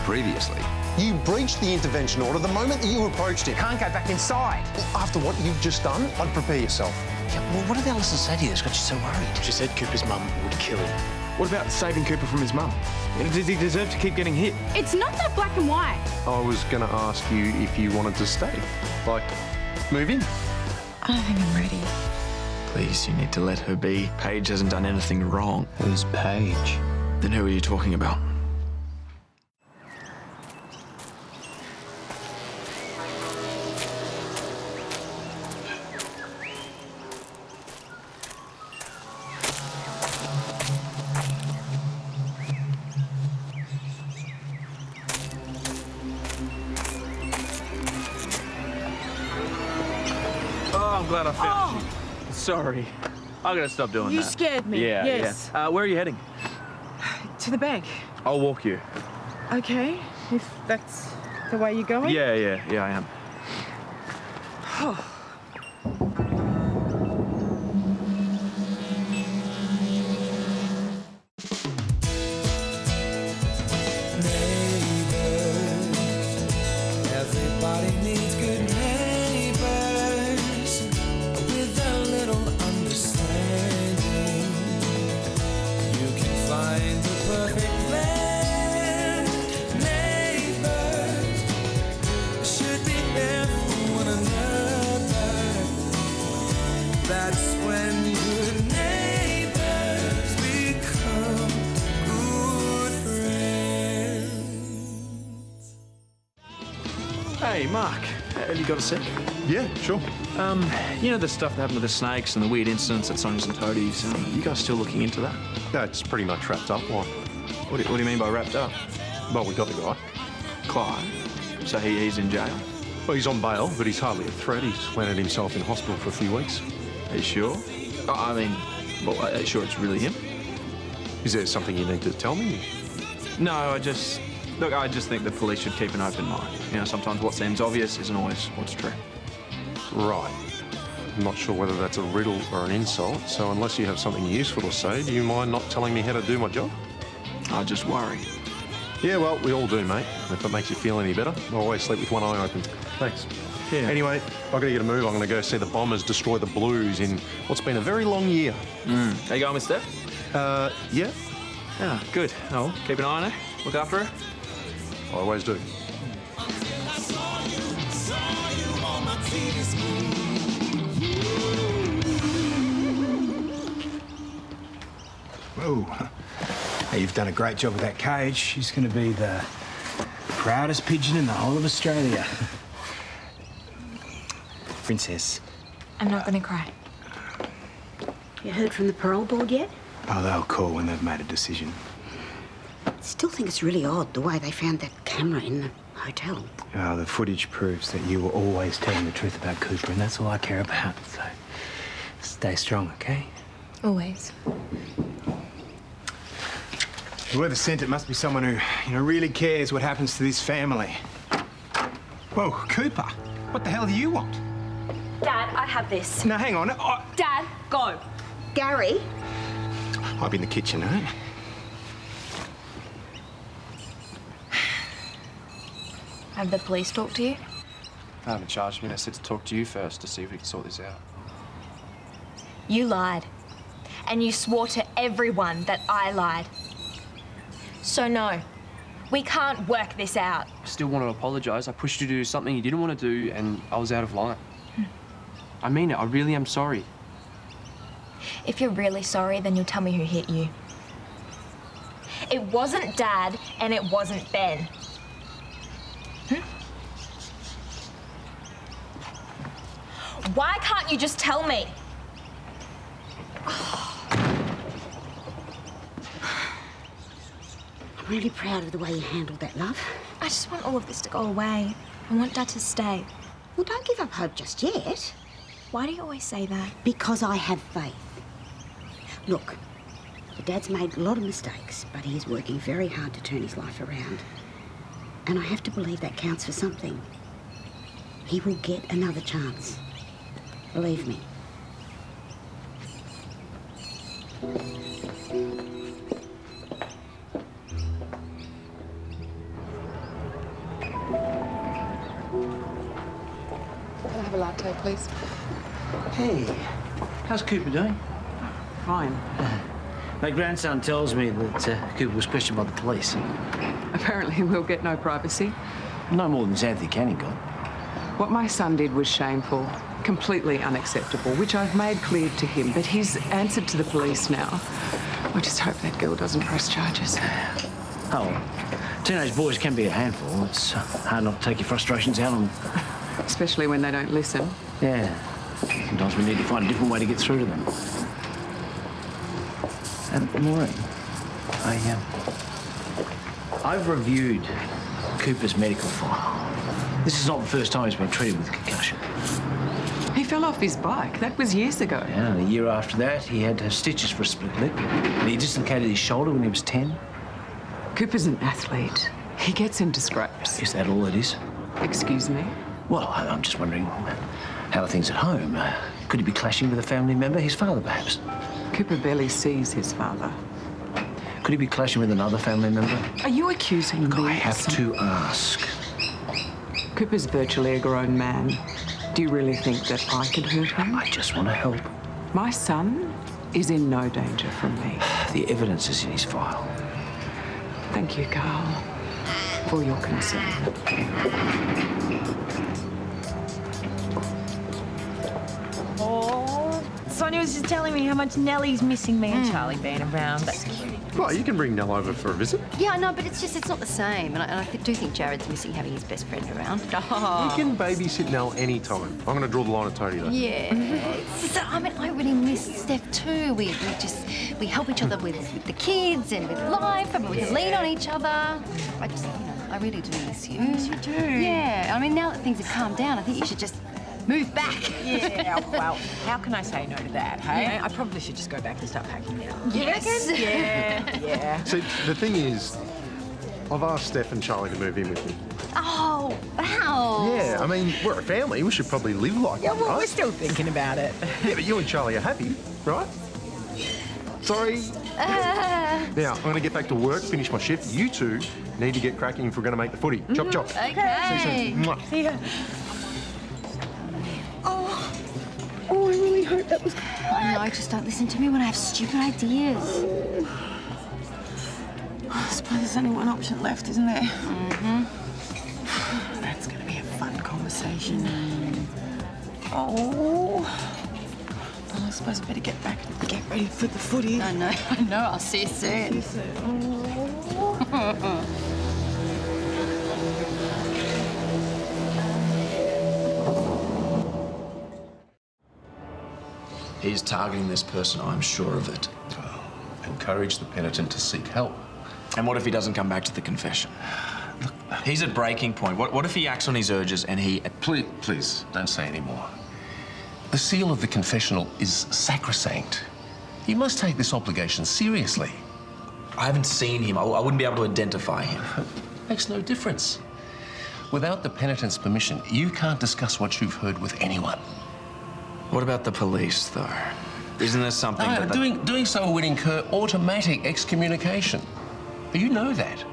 previously. You breached the intervention order the moment that you approached him. Can't go back inside. Well, after what you've just done, I'd prepare yourself. Yeah, well, what did Alison say to you that's got you so worried? She said Cooper's mum would kill him. What about saving Cooper from his mum? Does he deserve to keep getting hit? It's not that black and white. I was going to ask you if you wanted to stay. Like, move in. I don't think I'm ready. Please, you need to let her be. Paige hasn't done anything wrong. Who's Paige? Then who are you talking about? Oh, I'm glad I found you. Sorry. I gotta stop doing that. You scared me. Yeah, Yes. yeah. Where are you heading? To the bank. I'll walk you. Okay, if that's the way you're going. Yeah, I am. Everybody needs good neighbors with a little understanding. You can find the perfect blend. Neighbors should be there for one another. That's when good neighbors become good friends. Hey, Mark, have you got a sec? Yeah, sure. You know the stuff that happened with the snakes and the weird incidents at Sonia's and Toadie's? You guys still looking into that? No, it's pretty much wrapped up. Why? What do you mean by wrapped up? Well, we got the guy. Clive. So he's in jail? Well, he's on bail, but he's hardly a threat. He's landed himself in hospital for a few weeks. Are you sure? I mean, well, are you sure it's really him? Is there something you need to tell me? No, I just think the police should keep an open mind. You know, sometimes what seems obvious isn't always what's true. Right. I'm not sure whether that's a riddle or an insult, so unless you have something useful to say, do you mind not telling me how to do my job? I just worry. Yeah, well, we all do, mate. If it makes you feel any better, I always sleep with one eye open. Thanks. Yeah. Anyway, I've got to get a move. I'm going to go see the Bombers destroy the Blues in what's been a very long year. How you going with Steph? Yeah, Yeah, good. Oh, keep an eye on her. Look after her. I always do. Whoa. Hey, you've done a great job with that cage. She's going to be the proudest pigeon in the whole of Australia. Princess. I'm not gonna cry. You heard from the parole board yet? Oh, they'll call when they've made a decision. Still think it's really odd the way they found that camera in the hotel. Oh, the footage proves that you were always telling the truth about Cooper, and that's all I care about. So stay strong, okay? Always. Whoever sent it must be someone who, really cares what happens to this family. Whoa, Cooper, what the hell do you want? Dad, I have this. No, hang on. Dad, go. Gary? I'll be in the kitchen, eh? Have the police talked to you? They haven't charged me. They said to talk to you first to see if we can sort this out. You lied. And you swore to everyone that I lied. So no, we can't work this out. I still want to apologise. I pushed you to do something you didn't want to do, and I was out of line. I mean it. I really am sorry. If you're really sorry, then you'll tell me who hit you. It wasn't Dad, and it wasn't Ben. Why can't you just tell me? I'm really proud of the way you handled that, love. I just want all of this to go away. I want Dad to stay. Well, don't give up hope just yet. Why do you always say that? Because I have faith. Look, your dad's made a lot of mistakes, but he is working very hard to turn his life around. And I have to believe that counts for something. He will get another chance. Believe me. have a latte, please? Hey, how's Cooper doing? Fine. My grandson tells me that Cooper was questioned by the police. Apparently we'll get no privacy. No more than Xanthe can, he got. What my son did was shameful, completely unacceptable, which I've made clear to him, but he's answered to the police now. I just hope that girl doesn't press charges. Oh, teenage boys can be a handful. It's hard not to take your frustrations out on them. Especially when they don't listen. Yeah. Sometimes we need to find a different way to get through to them. Maureen, I've reviewed Cooper's medical file. This is not the first time he's been treated with concussion. He fell off his bike. That was years ago. Yeah, and a year after that, he had stitches for a split lip. And he dislocated his shoulder when he was 10. Cooper's an athlete. He gets into scrapes. Is that all it is? Excuse me? Well, I'm just wondering, how are things at home? Could he be clashing with a family member? His father, perhaps? Cooper barely sees his father. Could he be clashing with another family member? Are you accusing me? I have to ask. Cooper's virtually a grown man. Do you really think that I could hurt him? I just want to help. My son is in no danger from me. The evidence is in his file. Thank you, Carl, for your concern. Oh, Sonia was just telling me how much Nellie's missing me and Charlie being around. That's cute. Well, you can bring Nell over for a visit. Yeah, I know, but it's not the same. And I do think Jared's missing having his best friend around. You can babysit Nell anytime. I'm going to draw the line at Tony, though. Yeah. So, I mean, I really miss Steph too. We help each other with the kids and with life. I mean, we can lean on each other. I really do miss you. Yes, you do. Yeah. I mean, now that things have calmed down, I think you should just move back. Yeah, well, how can I say no to that, hey? Yeah. I probably should just go back and start packing now. Yes. Yeah. See, the thing is, I've asked Steph and Charlie to move in with me. Oh, wow. Yeah, I mean, we're a family. We should probably live like Yeah, one, well, right? we're still thinking about it. Yeah, but you and Charlie are happy, right? Sorry. Now, I'm going to get back to work, finish my shift. You two need to get cracking if we're going to make the footy. Chop, chop. Okay. See you soon. Mwah. See ya. Oh, I really hope that was... I know, just don't listen to me when I have stupid ideas. I suppose there's only one option left, isn't there? That's going to be a fun conversation. Oh. Well, I suppose I better get back and get ready for the footy. I know. I'll see you soon. He's targeting this person, I'm sure of it. Encourage the penitent to seek help. And what if he doesn't come back to the confession? Look, he's at breaking point. What if he acts on his urges and he... Please, don't say any more. The seal of the confessional is sacrosanct. You must take this obligation seriously. I haven't seen him. I wouldn't be able to identify him. Makes no difference. Without the penitent's permission, you can't discuss what you've heard with anyone. What about the police, though? Isn't there something that... Doing so would incur automatic excommunication. You know that.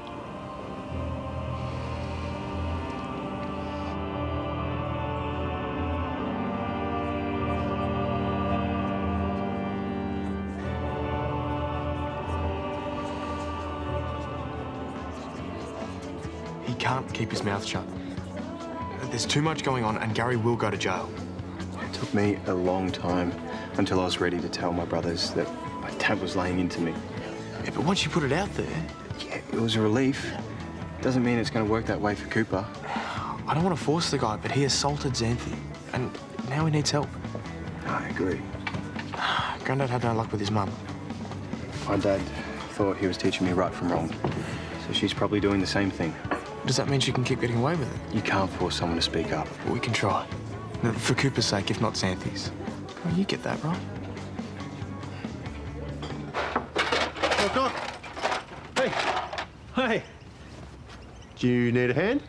He can't keep his mouth shut. There's too much going on, and Gary will go to jail. It took me a long time until I was ready to tell my brothers that my dad was laying into me. Yeah, but once you put it out there... Yeah, it was a relief. Doesn't mean it's going to work that way for Cooper. I don't want to force the guy, but he assaulted Xanthe, and now he needs help. I agree. Grandad had no luck with his mum. My dad thought he was teaching me right from wrong, so she's probably doing the same thing. Does that mean she can keep getting away with it? You can't force someone to speak up. But we can try. No, for Cooper's sake, if not Xanthe's. Well, you get that, right? Knock, knock. Hey. Hey. Do you need a hand?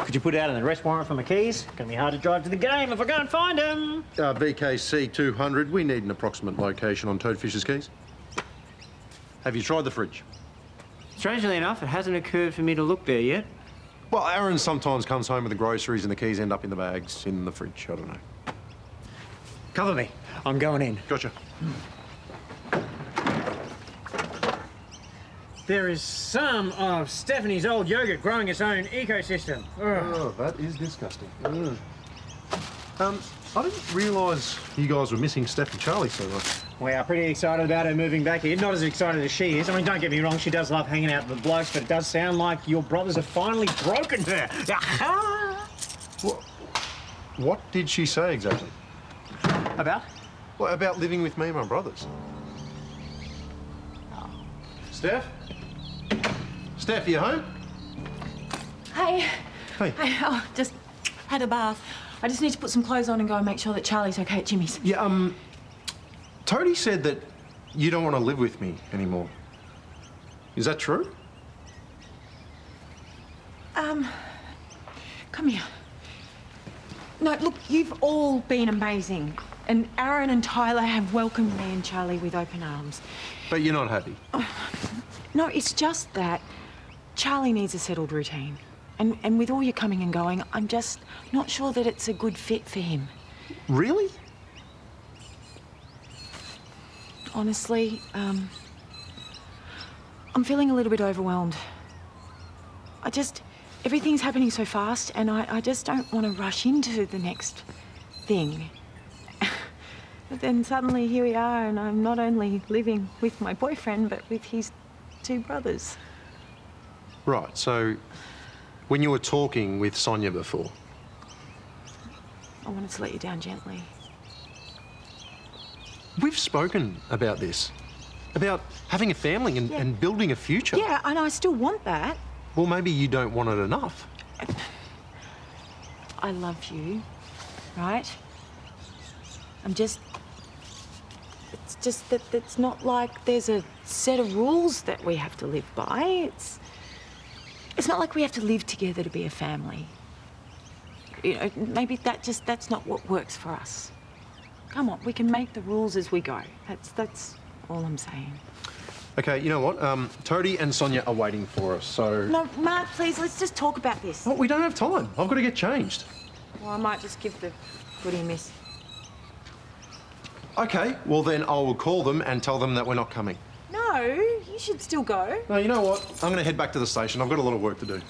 Could you put out an arrest warrant for my keys? Gonna be hard to drive to the game if I go and find them. VKC 200, we need an approximate location on Toadfish's keys. Have you tried the fridge? Strangely enough, it hasn't occurred for me to look there yet. Well, Aaron sometimes comes home with the groceries and the keys end up in the bags in the fridge. I don't know. Cover me. I'm going in. Gotcha. There is some of Stephanie's old yogurt growing its own ecosystem. Oh, that is disgusting. I didn't realise you guys were missing Steph and Charlie so much. We are pretty excited about her moving back here. Not as excited as she is. I mean, don't get me wrong, she does love hanging out with the blokes, but it does sound like your brothers have finally broken her. What did she say exactly? About? Well, about living with me and my brothers. Steph? Steph, you home? Hey. Hey. Oh, just had a bath. I just need to put some clothes on and go and make sure that Charlie's okay at Jimmy's. Yeah, Toadie said that you don't want to live with me anymore. Is that true? Come here. No, look, you've all been amazing. And Aaron and Tyler have welcomed me and Charlie with open arms. But you're not happy? No, it's just that Charlie needs a settled routine. And with all your coming and going, I'm just not sure that it's a good fit for him. Really? Honestly, I'm feeling a little bit overwhelmed. Everything's happening so fast, and I just don't want to rush into the next thing. But then suddenly here we are, and I'm not only living with my boyfriend, but with his two brothers. Right, so when you were talking with Sonia before... I wanted to let you down gently. We've spoken about this. About having a family and building a future. Yeah, and I still want that. Well, maybe you don't want it enough. I love you, right? It's just that it's not like there's a set of rules that we have to live by. It's not like we have to live together to be a family. You know, maybe that's not what works for us. Come on, we can make the rules as we go. That's all I'm saying. Okay, you know what? Toadie and Sonia are waiting for us, so... No, Mark, please, let's just talk about this. Oh, we don't have time. I've got to get changed. Well, I might just give the footy a miss. Okay, well then I will call them and tell them that we're not coming. No, you should still go. No, you know what? I'm going to head back to the station. I've got a lot of work to do.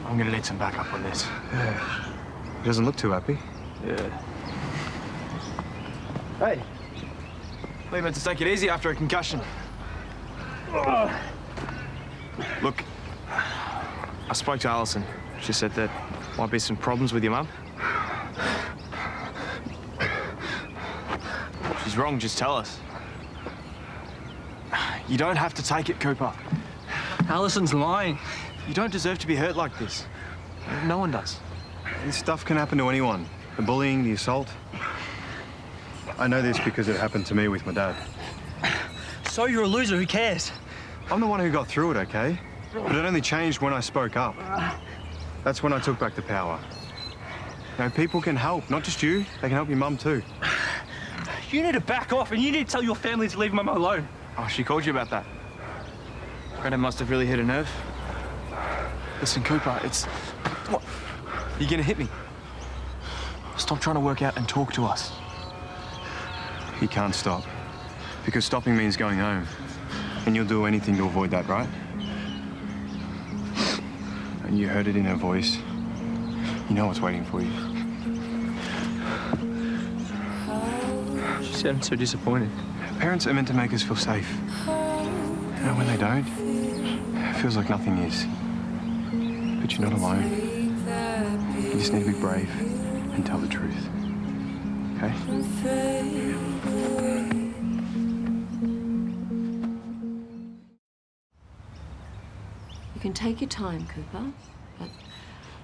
I'm gonna need some backup on this. Yeah. He doesn't look too happy. Yeah. Hey. We meant to take it easy after a concussion. Look, I spoke to Alison. She said there might be some problems with your mum. If she's wrong, just tell us. You don't have to take it, Cooper. Alison's lying. You don't deserve to be hurt like this. No one does. This stuff can happen to anyone. The bullying, the assault. I know this because it happened to me with my dad. So you're a loser, who cares? I'm the one who got through it, okay? But it only changed when I spoke up. That's when I took back the power. You know, people can help, not just you. They can help your mum too. You need to back off and you need to tell your family to leave Mum alone. Oh, she called you about that. Granddad must have really hit a nerve. Listen, Cooper, it's... What? You're gonna hit me. Stop trying to work out and talk to us. He can't stop. Because stopping means going home. And you'll do anything to avoid that, right? And you heard it in her voice. You know what's waiting for you. She sounded so disappointed. Parents are meant to make us feel safe. You know, when they don't, it feels like nothing is. But you're not alone. You just need to be brave and tell the truth. Okay? You can take your time, Cooper, but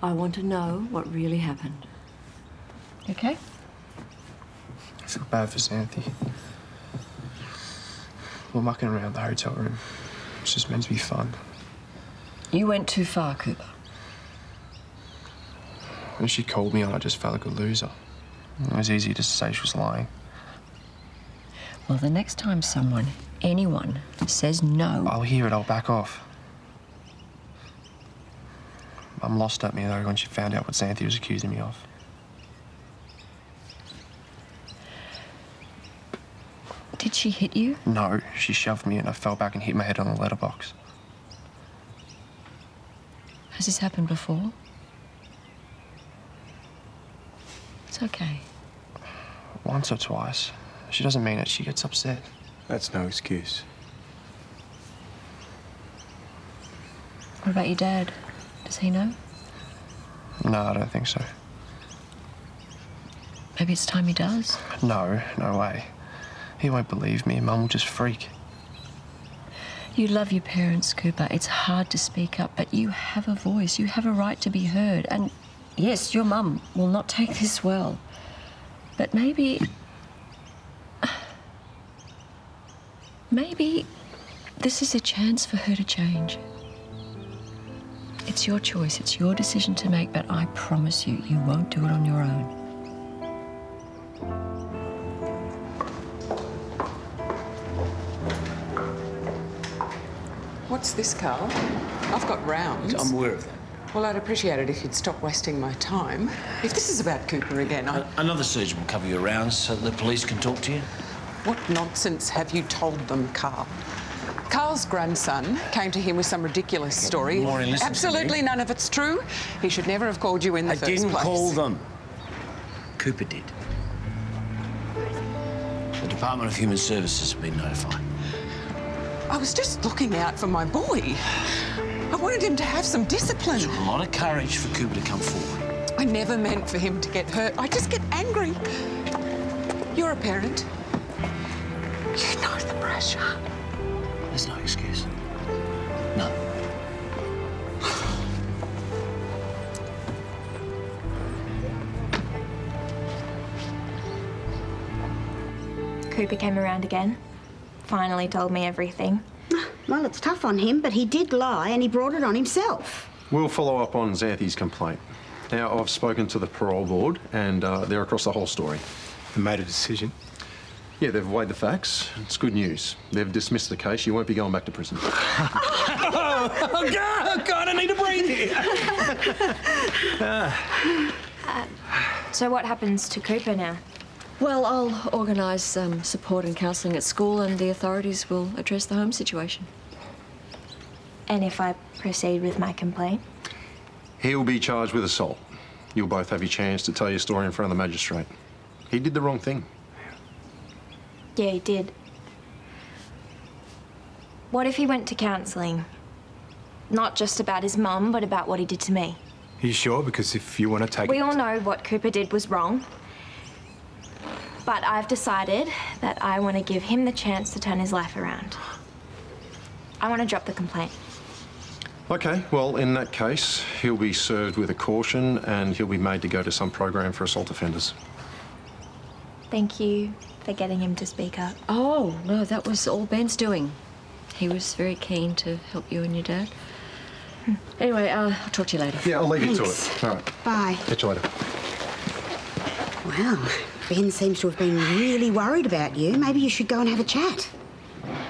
I want to know what really happened. Okay? I feel bad for Xanthe. We're mucking around the hotel room. It's just meant to be fun. You went too far, Cooper. When she called me on, I just felt like a loser. It was easy to say she was lying. Well, the next time anyone, says no... I'll hear it, I'll back off. Mum lost at me, though, when she found out what Xanthe was accusing me of. Did she hit you? No, she shoved me and I fell back and hit my head on the letterbox. Has this happened before? It's okay. Once or twice. She doesn't mean it, she gets upset. That's no excuse. What about your dad? Does he know? No, I don't think so. Maybe it's time he does. No, no way. He won't believe me and Mum will just freak. You love your parents, Cooper. It's hard to speak up, but you have a voice. You have a right to be heard. And yes, your mum will not take this well. But maybe this is a chance for her to change. It's your choice, it's your decision to make, but I promise you, you won't do it on your own. What's this, Carl? I've got rounds. I'm aware of that. Well, I'd appreciate it if you'd stop wasting my time. If this is about Cooper again, Another surgeon will cover your rounds so the police can talk to you. What nonsense have you told them, Carl? Carl's grandson came to him with some ridiculous story. Maureen, listen to Absolutely me. none of it's true. He should never have called you in the first place. I didn't call them. Cooper did. The Department of Human Services has been notified. I was just looking out for my boy. I wanted him to have some discipline. It took a lot of courage for Cooper to come forward. I never meant for him to get hurt. I just get angry. You're a parent. You know the pressure. There's no excuse. None. Cooper came around again. Finally told me everything. Well, it's tough on him, but he did lie and he brought it on himself. We'll follow up on Xanthe's complaint. Now, I've spoken to the parole board and they're across the whole story. They made a decision? Yeah, they've weighed the facts. It's good news. They've dismissed the case. You won't be going back to prison. Oh, God, I need to breathe here. So what happens to Cooper now? Well, I'll organise support and counselling at school and the authorities will address the home situation. And if I proceed with my complaint? He'll be charged with assault. You'll both have your chance to tell your story in front of the magistrate. He did the wrong thing. Yeah, he did. What if he went to counselling? Not just about his mum, but about what he did to me. Are you sure? Because if you want to take We all know what Cooper did was wrong. But I've decided that I want to give him the chance to turn his life around. I want to drop the complaint. OK, well, in that case, he'll be served with a caution and he'll be made to go to some program for assault offenders. Thank you for getting him to speak up. Oh, no, that was all Ben's doing. He was very keen to help you and your dad. Anyway, I'll talk to you later. Yeah, I'll leave you to Thanks. it. All right. Bye. Catch you later. Well, Ben seems to have been really worried about you. Maybe you should go and have a chat.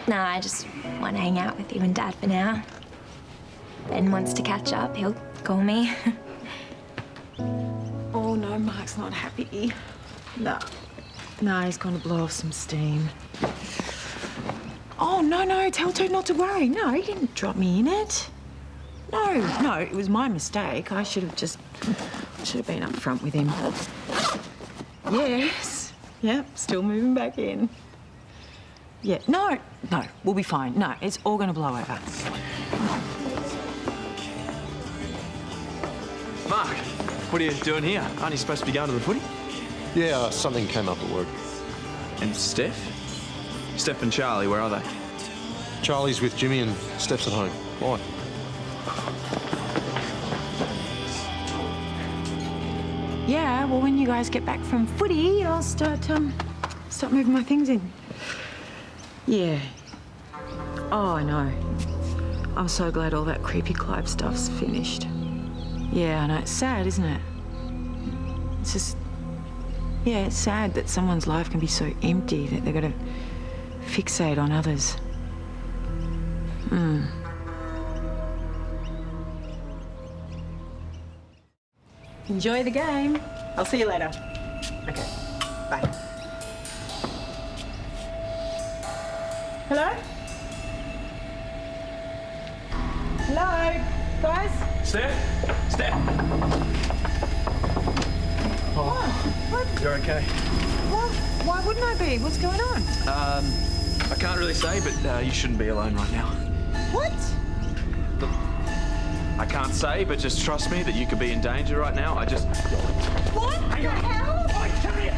No, I just want to hang out with you and Dad for now. Ben wants to catch up. He'll call me. Oh, no, Mark's not happy. No. No, he's going to blow off some steam. Oh, no, tell Toad not to worry. No, he didn't drop me in it. No, it was my mistake. I should have been up front with him. Yes. Yep, still moving back in. Yeah, no, we'll be fine. No, it's all going to blow over. Mark, what are you doing here? Aren't you supposed to be going to the footy? Yeah, something came up at work. And Steph? Steph and Charlie, where are they? Charlie's with Jimmy and Steph's at home. Why? Yeah, well, when you guys get back from footy, I'll start moving my things in. Yeah. Oh, I know. I'm so glad all that creepy Clive stuff's finished. Yeah, I know. It's sad, isn't it? It's just... Yeah, it's sad that someone's life can be so empty that they've got to fixate on others. Enjoy the game. I'll see you later. Okay, bye. Hello? Hello, guys? Steph? Steph? What? You're okay? What? Why wouldn't I be? What's going on? I can't really say, but you shouldn't be alone right now. What? Look, I can't say, but just trust me that you could be in danger right now. I just... What the hell? I tell you!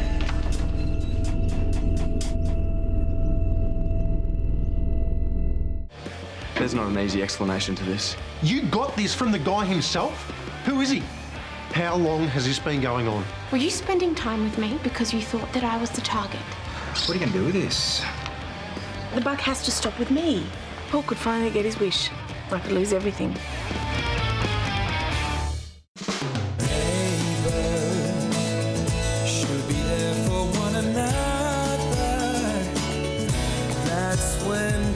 There's not an easy explanation to this. You got this from the guy himself? Who is he? How long has this been going on? Were you spending time with me because you thought that I was the target? What are you going to do with this? The buck has to stop with me. Paul could finally get his wish. I could lose everything. Should be there for one another. That's when